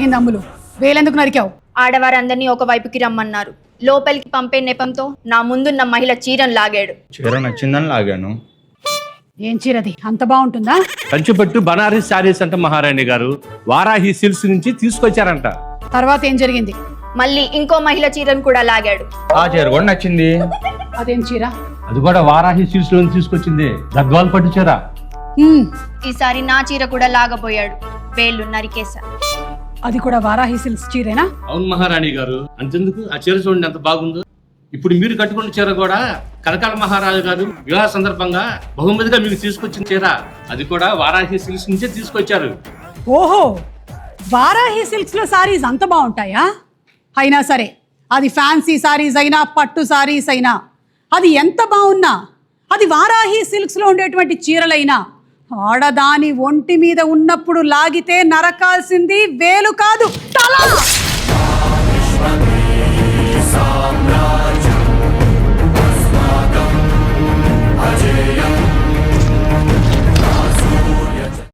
జరిగింది అమ్ములు? వేలెందుకు నరికావు? ఆడవారందరినీ ఒక వైపుకి రమ్మన్నారు. లోపలికి పంపే నెపంతో నా ముందున్న మహిళ చీరను లాగాడు. చీర నచ్చిందని లాగాను. ఏం చీరది? అంత బాగుంటుందా? కంచిపట్టు బనారస్ శారీస్ అంట మహారాణి గారు. వారాహి సిల్క్స్ నుంచి తీసుకొచ్చారంట. తర్వాత ఏం జరిగింది? మళ్ళీ ఇంకో మహిళ చీరను కూడా లాగాడు. ఆ చీర కూడా నచ్చింది. అదేం చీర? అది కూడా వారాహి సిల్క్స్ నుంచి తీసుకొచ్చింది. గద్వాల్ పట్టు చీర. ఈసారి నా చీర కూడా లాగబోయాడు. వేళ్ళు నరికేశా. అది కూడా వారాహి సిల్క్స్ చీరేనా? అవును మహారాణి గారు. అంతెందుకు, ఆ చీర చూడండి ఎంత బాగుందో. ఇప్పుడు మీరు కట్టుకున్న చీర కూడా కనకాల మహారాజు గారు వివాహ సందర్భంగా బహుమతిగా మీకు తీసుకొచ్చిన చీర. అది కూడా వారాహి సిల్క్స్ నుంచే తీసుకొచ్చారు. ఓహో, వారాహి సిల్క్స్ లో సారీస్ అంత బాగుంటాయా? అయినా సరే, అది ఫ్యాన్సీ సారీస్ అయినా పట్టు సారీస్ అయినా, అది ఎంత బాగున్నా, అది వారాహి సిల్క్స్ లో ఉండేటువంటి చీరలైనా, ఆడదాని ఒంటి మీద ఉన్నప్పుడు లాగితే నరకాల్సింది వేలు కాదు, తల.